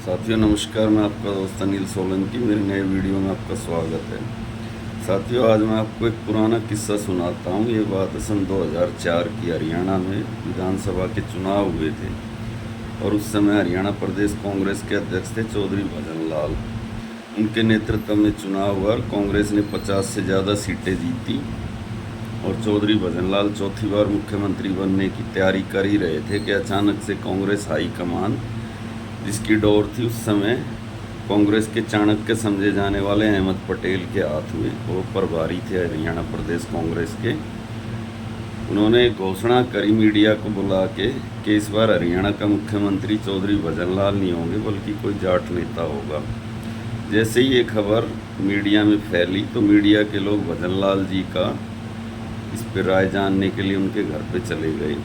साथियों नमस्कार, मैं आपका दोस्त अनिल सोलंकी। मेरे नए वीडियो में आपका स्वागत है। साथियों, आज मैं आपको एक पुराना किस्सा सुनाता हूँ। ये बात है सन 2004 की। हरियाणा में विधानसभा के चुनाव हुए थे और उस समय हरियाणा प्रदेश कांग्रेस के अध्यक्ष थे चौधरी भजन लाल। उनके नेतृत्व में चुनाव हुआ और कांग्रेस ने 50 से ज़्यादा सीटें जीती और चौधरी भजन लाल चौथी बार मुख्यमंत्री बनने की तैयारी कर ही रहे थे कि अचानक से कांग्रेस हाईकमान, जिसकी डोर थी उस समय कांग्रेस के चाणक्य समझे जाने वाले अहमद पटेल के हाथ में, वो प्रभारी थे हरियाणा प्रदेश कांग्रेस के। उन्होंने घोषणा करी मीडिया को बुला के कि इस बार हरियाणा का मुख्यमंत्री चौधरी भजन लाल नहीं होंगे बल्कि कोई जाट नेता होगा। जैसे ही ये खबर मीडिया में फैली तो मीडिया के लोग भजन लाल जी का इस पर राय जानने के लिए उनके घर पे चले गए।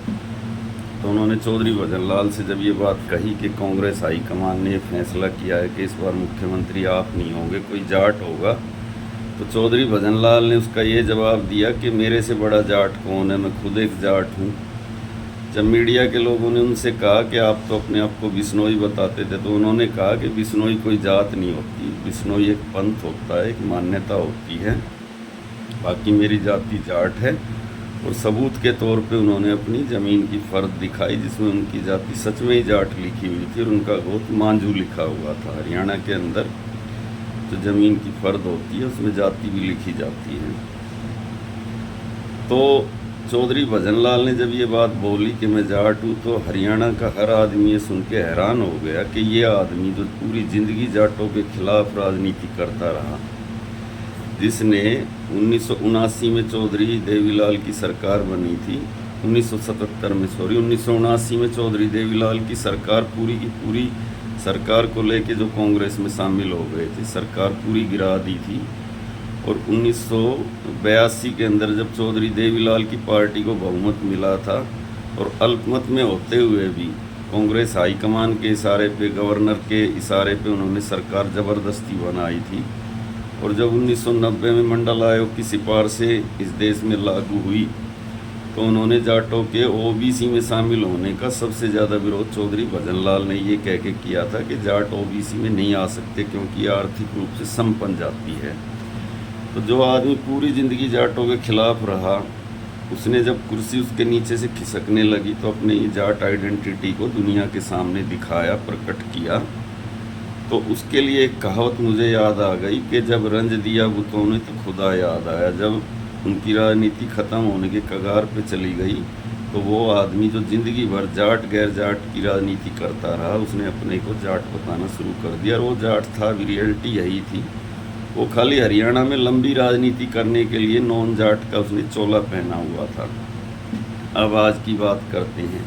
तो उन्होंने चौधरी भजन लाल से जब ये बात कही कि कांग्रेस हाईकमान ने फैसला किया है कि इस बार मुख्यमंत्री आप नहीं होंगे, कोई जाट होगा, तो चौधरी भजन लाल ने उसका ये जवाब दिया कि मेरे से बड़ा जाट कौन है, मैं खुद एक जाट हूँ। जब मीडिया के लोगों ने उनसे कहा कि आप तो अपने आप को बिश्नोई बताते थे, तो उन्होंने कहा कि बिश्नोई कोई जात नहीं होती, बिश्नोई एक पंथ होता है, एक मान्यता होती है, बाकी मेरी जाति जाट है। और सबूत के तौर पे उन्होंने अपनी ज़मीन की फ़र्द दिखाई जिसमें उनकी जाति सच में ही जाट लिखी हुई थी और उनका गोत्र मांझू लिखा हुआ था। हरियाणा के अंदर जो ज़मीन की फ़र्द होती है उसमें जाति भी लिखी जाती है। तो चौधरी भजन लाल ने जब ये बात बोली कि मैं जाट हूँ, तो हरियाणा का हर आदमी ये सुन के हैरान हो गया कि ये आदमी जो पूरी ज़िंदगी जाटों के खिलाफ राजनीति करता रहा, जिसने 1979 में चौधरी देवीलाल की सरकार बनी थी, 1979 में चौधरी देवीलाल की सरकार पूरी की पूरी सरकार को लेके जो कांग्रेस में शामिल हो गए थे, सरकार पूरी गिरा दी थी। और 1982 के अंदर जब चौधरी देवीलाल की पार्टी को बहुमत मिला था और अल्पमत में होते हुए भी कांग्रेस हाईकमान के इशारे पे, गवर्नर के इशारे पे उन्होंने सरकार ज़बरदस्ती बनाई थी। और जब 1990 में मंडल आयोग की सिफारिशें इस देश में लागू हुई तो उन्होंने जाटों के ओबीसी में शामिल होने का सबसे ज़्यादा विरोध चौधरी भजन लाल ने ये कह के किया था कि जाट ओबीसी में नहीं आ सकते क्योंकि ये आर्थिक रूप से संपन्न जाति है। तो जो आदमी पूरी ज़िंदगी जाटों के खिलाफ रहा, उसने जब कुर्सी उसके नीचे से खिसकने लगी तो अपने ये जाट आइडेंटिटी को दुनिया के सामने दिखाया, प्रकट किया। तो उसके लिए एक कहावत मुझे याद आ गई कि जब रंज दिया बुतों ने तो खुदा याद आया। जब उनकी राजनीति ख़त्म होने के कगार पे चली गई तो वो आदमी जो ज़िंदगी भर जाट गैर जाट की राजनीति करता रहा, उसने अपने को जाट बताना शुरू कर दिया। और वो जाट था भी, रियलिटी यही थी। वो खाली हरियाणा में लंबी राजनीति करने के लिए नॉन जाट का उसने चोला पहना हुआ था। अब आज की बात करते हैं।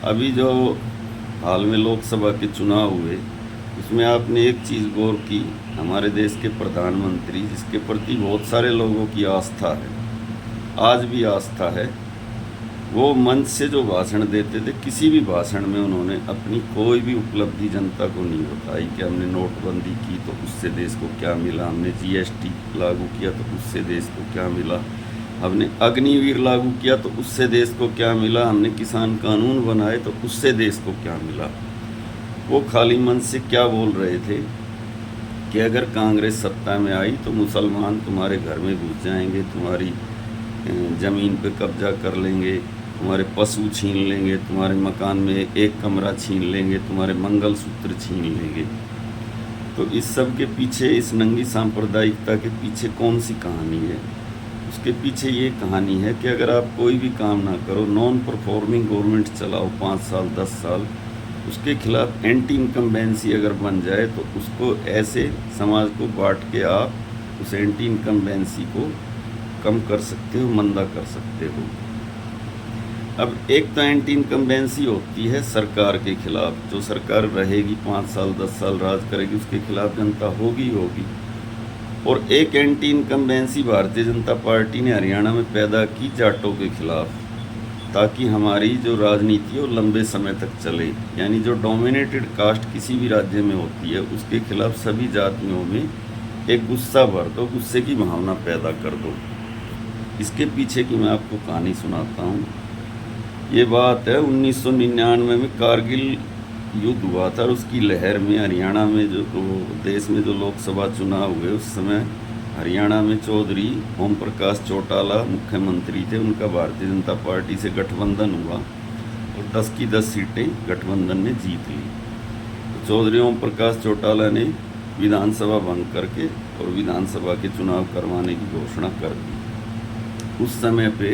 अभी जो हाल में लोकसभा के चुनाव हुए उसमें आपने एक चीज़ गौर की, हमारे देश के प्रधानमंत्री, जिसके प्रति बहुत सारे लोगों की आस्था है, आज भी आस्था है, वो मंच से जो भाषण देते थे, किसी भी भाषण में उन्होंने अपनी कोई भी उपलब्धि जनता को नहीं बताई कि हमने नोटबंदी की तो उससे देश को क्या मिला, हमने जीएसटी लागू किया तो उससे देश को क्या मिला, हमने अग्निवीर लागू किया तो उससे देश को क्या मिला, हमने किसान कानून बनाए तो उससे देश को क्या मिला। वो खाली मन से क्या बोल रहे थे कि अगर कांग्रेस सत्ता में आई तो मुसलमान तुम्हारे घर में घुस जाएंगे, तुम्हारी ज़मीन पे कब्जा कर लेंगे, तुम्हारे पशु छीन लेंगे, तुम्हारे मकान में एक कमरा छीन लेंगे, तुम्हारे मंगलसूत्र छीन लेंगे। तो इस सब के पीछे, इस नंगी सांप्रदायिकता के पीछे कौन सी कहानी है? उसके पीछे ये कहानी है कि अगर आप कोई भी काम ना करो, नॉन परफॉर्मिंग गवर्नमेंट चलाओ 5 साल 10 साल, उसके खिलाफ एंटी इनकम्बेंसी अगर बन जाए तो उसको ऐसे समाज को बांट के आप उस एंटी इनकम्बेंसी को कम कर सकते हो, मंदा कर सकते हो। अब एक तो एंटी इनकम्बेंसी होती है सरकार के खिलाफ, जो सरकार रहेगी 5 साल 10 साल राज करेगी, उसके खिलाफ जनता होगी होगी। और एक anti incumbency Bharatiya Janata party ने हरियाणा में पैदा की जाटों के खिलाफ, ताकि हमारी जो राजनीति है वो लंबे समय तक चले। यानी जो डोमिनेटेड कास्ट किसी भी राज्य में होती है उसके खिलाफ सभी जातियों में एक गुस्सा भर दो, गुस्से की भावना पैदा कर दो। इसके पीछे की मैं आपको कहानी सुनाता हूँ। ये बात है 1999 में कारगिल युद्ध हुआ था और उसकी लहर में हरियाणा में जो देश में जो लोकसभा चुनाव हुए उस समय हरियाणा में चौधरी ओम प्रकाश चौटाला मुख्यमंत्री थे। उनका भारतीय जनता पार्टी से गठबंधन हुआ और 10 की 10 सीटें गठबंधन ने जीत ली। तो चौधरी ओम प्रकाश चौटाला ने विधानसभा भंग करके और विधानसभा के चुनाव करवाने की घोषणा कर दी। उस समय पे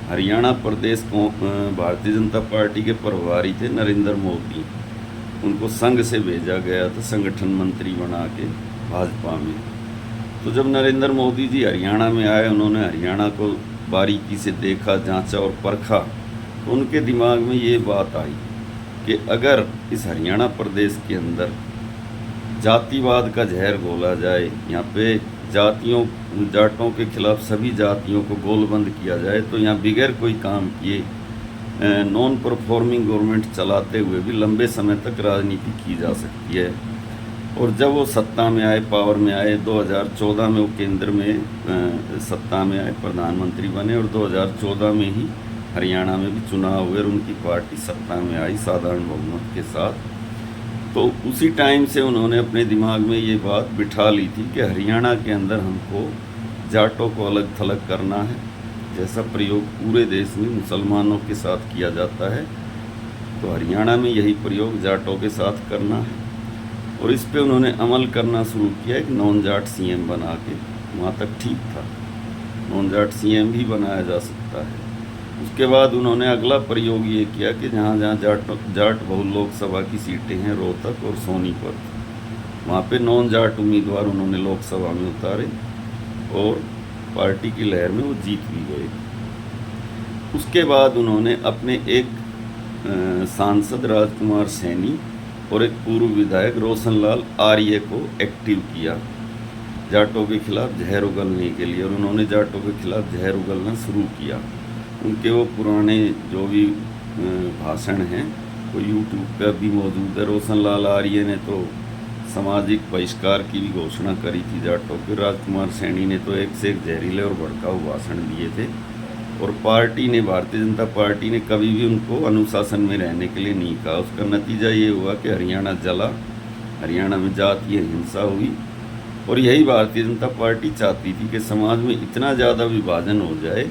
हरियाणा प्रदेश को भारतीय जनता पार्टी के प्रभारी थे नरेंद्र मोदी। उनको संघ से भेजा गया था संगठन मंत्री बना के भाजपा में। तो जब नरेंद्र मोदी जी हरियाणा में आए, उन्होंने हरियाणा को बारीकी से देखा, जांचा और परखा, तो उनके दिमाग में ये बात आई कि अगर इस हरियाणा प्रदेश के अंदर जातिवाद का जहर घोला जाए, यहाँ पे जाटों के खिलाफ सभी जातियों को गोलबंद किया जाए, तो यहाँ बगैर कोई काम किए नॉन परफॉर्मिंग गवर्नमेंट चलाते हुए भी लंबे समय तक राजनीति की जा सकती है। और जब वो सत्ता में आए, पावर में आए, 2014 में वो केंद्र में सत्ता में आए, प्रधानमंत्री बने और 2014 में ही हरियाणा में भी चुनाव हुए और उनकी पार्टी सत्ता में आई साधारण बहुमत के साथ। तो उसी टाइम से उन्होंने अपने दिमाग में ये बात बिठा ली थी कि हरियाणा के अंदर हमको जाटों को अलग थलग करना है, जैसा प्रयोग पूरे देश में मुसलमानों के साथ किया जाता है, तो हरियाणा में यही प्रयोग जाटों के साथ करना है। और इस पे उन्होंने अमल करना शुरू किया, एक नॉन जाट सीएम बना के। वहाँ तक ठीक था, नॉन जाट सीएम भी बनाया जा सकता है। उसके बाद उन्होंने अगला प्रयोग ये किया कि जहाँ जहाँ जाट बहुल लोकसभा की सीटें हैं, रोहतक और सोनीपत, वहाँ पे नॉन जाट उम्मीदवार उन्होंने लोकसभा में उतारे और पार्टी की लहर में वो जीत भी गए। उसके बाद उन्होंने अपने एक सांसद राजकुमार सैनी और एक पूर्व विधायक रोशनलाल आर्य को एक्टिव किया जाटों के खिलाफ जहर उगलने के लिए, और उन्होंने जाटों के खिलाफ जहर उगलना शुरू किया। उनके वो पुराने जो भी भाषण हैं वो यूट्यूब पर भी मौजूद है। रोशनलाल आर्य ने तो सामाजिक बहिष्कार की भी घोषणा करी थी जाटों के। राजकुमार सैनी ने तो एक से एक जहरीले और भड़काऊ भाषण दिए थे, और पार्टी ने, भारतीय जनता पार्टी ने कभी भी उनको अनुशासन में रहने के लिए नहीं कहा। उसका नतीजा ये हुआ कि हरियाणा जला, हरियाणा में जातीय हिंसा हुई। और यही भारतीय जनता पार्टी चाहती थी कि समाज में इतना ज़्यादा विभाजन हो जाए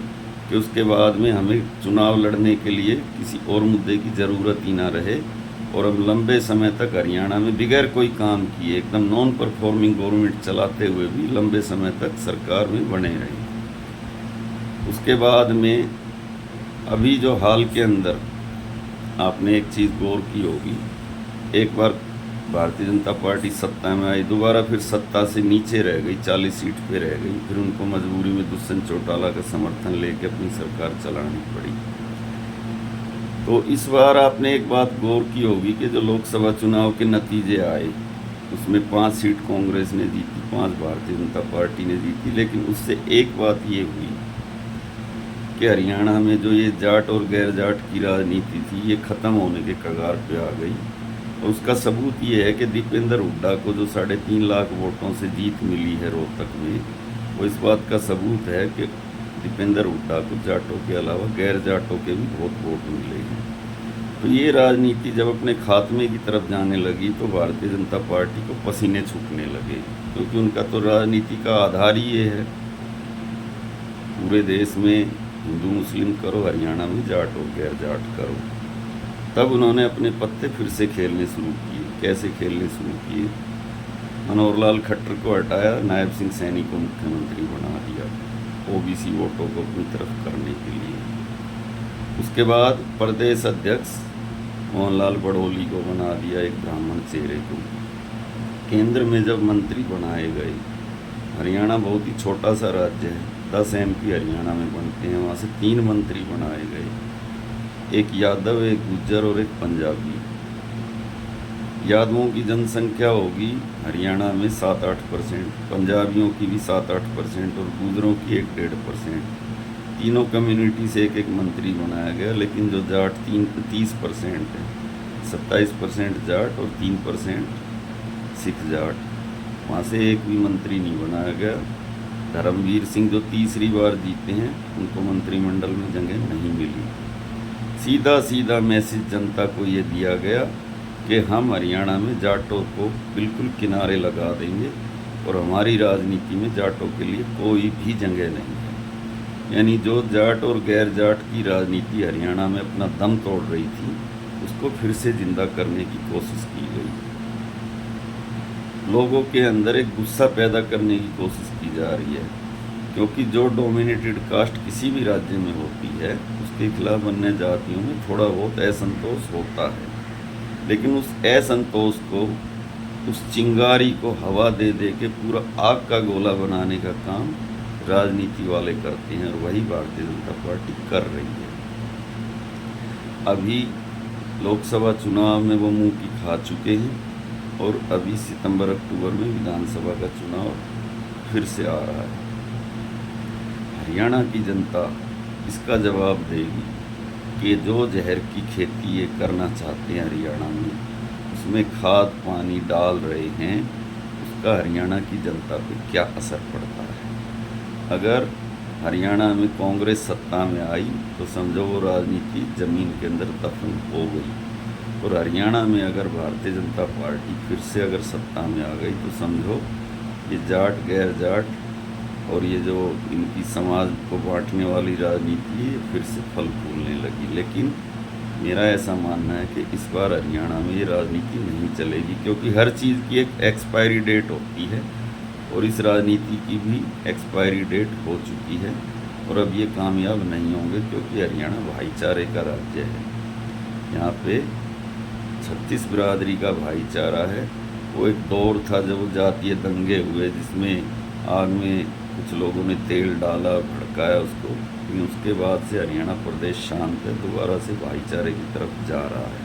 कि उसके बाद में हमें चुनाव लड़ने के लिए किसी और मुद्दे की ज़रूरत ही ना रहे, और हम लंबे समय तक हरियाणा में बगैर कोई काम किए एकदम नॉन परफॉर्मिंग गवर्नमेंट चलाते हुए भी लंबे समय तक सरकार में बने रहे। उसके बाद में अभी जो हाल के अंदर आपने एक चीज़ गौर की होगी, एक बार भारतीय जनता पार्टी सत्ता में आई, दोबारा फिर सत्ता से नीचे रह गई, 40 सीट पे रह गई, फिर उनको मजबूरी में दुष्यंत चौटाला का समर्थन लेके अपनी सरकार चलानी पड़ी। तो इस बार आपने एक बात गौर की होगी कि जो लोकसभा चुनाव के नतीजे आए उसमें 5 सीट कांग्रेस ने जीती, 5 भारतीय जनता पार्टी ने जीती। लेकिन उससे एक बात ये हुई कि हरियाणा में जो ये जाट और गैर जाट की राजनीति थी ये ख़त्म होने के कगार पे आ गई। और उसका सबूत ये है कि दीपेंद्र हुड्डा को जो 3.5 लाख वोटों से जीत मिली है रोहतक में, वो इस बात का सबूत है कि दीपेंद्र हुड्डा को जाटों के अलावा गैर जाटों के भी बहुत वोट मिले हैं। तो ये राजनीति जब अपने खात्मे की तरफ जाने लगी तो भारतीय जनता पार्टी को पसीने छूटने लगे, क्योंकि उनका तो राजनीति का आधार ही ये है, पूरे देश में हिंदू मुस्लिम करो, हरियाणा में जाट और गैर जाट करो। तब उन्होंने अपने पत्ते फिर से खेलने शुरू किए। कैसे खेलने शुरू किए? मनोहर लाल खट्टर को हटाया, नायब सिंह सैनी को मुख्यमंत्री बना दिया ओबीसी वोटों को अपनी तरफ करने के लिए। उसके बाद प्रदेश अध्यक्ष मोहनलाल बड़ोली को बना दिया, एक ब्राह्मण चेहरे को। केंद्र में जब मंत्री बनाए गए, हरियाणा बहुत ही छोटा सा राज्य है, 10 MP हरियाणा में बनते हैं, वहाँ से 3 मंत्री बनाए गए, एक यादव, एक गुज्जर और एक पंजाबी। यादवों की जनसंख्या होगी हरियाणा में 7-8%, पंजाबियों की भी 7-8% और गुजरों की 1-1.5%। तीनों कम्युनिटी से एक मंत्री बनाया गया। लेकिन जो जाट 30% है, 27% जाट और 3% सिख जाट, वहाँ से एक भी मंत्री नहीं बनाया गया। धर्मवीर सिंह जो तीसरी बार जीते हैं, उनको मंत्रिमंडल में जगह नहीं मिली। सीधा मैसेज जनता को ये दिया गया कि हम हरियाणा में जाटों को बिल्कुल किनारे लगा देंगे और हमारी राजनीति में जाटों के लिए कोई भी जगह नहीं है। यानी जो जाट और गैर जाट की राजनीति हरियाणा में अपना दम तोड़ रही थी, उसको फिर से जिंदा करने की कोशिश की गई। लोगों के अंदर एक गुस्सा पैदा करने की कोशिश की जा रही है, क्योंकि जो डोमिनेटेड कास्ट किसी भी राज्य में होती है, उसके खिलाफ अन्य जातियों में थोड़ा बहुत असंतोष होता है। लेकिन उस असंतोष को, उस चिंगारी को हवा दे दे के पूरा आग का गोला बनाने का काम राजनीति वाले करते हैं, और वही भारतीय जनता पार्टी कर रही है। अभी लोकसभा चुनाव में वो मुंह की खा चुके हैं, और अभी सितंबर अक्टूबर में विधानसभा का चुनाव फिर से आ रहा है। हरियाणा की जनता इसका जवाब देगी कि जो जहर की खेती ये करना चाहते हैं हरियाणा में, उसमें खाद पानी डाल रहे हैं, उसका हरियाणा की जनता पे क्या असर पड़ता है। अगर हरियाणा में कांग्रेस सत्ता में आई तो समझो वो राजनीति ज़मीन के अंदर दफन हो गई, और हरियाणा में अगर भारतीय जनता पार्टी फिर से अगर सत्ता में आ गई तो समझो ये जाट गैर जाट और ये जो इनकी समाज को बांटने वाली राजनीति है, फिर से फल फूलने लगी। लेकिन मेरा ऐसा मानना है कि इस बार हरियाणा में ये राजनीति नहीं चलेगी, क्योंकि हर चीज़ की एक एक्सपायरी डेट होती है, और इस राजनीति की भी एक्सपायरी डेट हो चुकी है, और अब ये कामयाब नहीं होंगे, क्योंकि हरियाणा भाईचारे का राज्य है। यहाँ पे 36 बिरादरी का भाईचारा है। वो एक दौर था जब जातीय दंगे हुए, जिसमें आग में कुछ लोगों ने तेल डाला, भड़काया उसको, लेकिन उसके बाद से हरियाणा प्रदेश शांत है, दोबारा से भाईचारे की तरफ जा रहा है।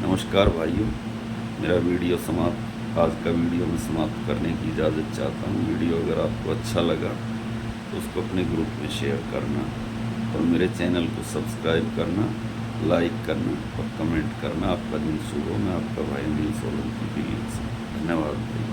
नमस्कार भाइयों, मेरा वीडियो आज का वीडियो मैं समाप्त करने की इजाज़त चाहता हूँ। वीडियो अगर आपको अच्छा लगा तो उसको अपने ग्रुप में शेयर करना, और मेरे चैनल को सब्सक्राइब करना, लाइक करना और कमेंट करना। आपका दिन शुभ हो। मैं आपका भाई अनिल सोलंकी दिल्ली से। धन्यवाद।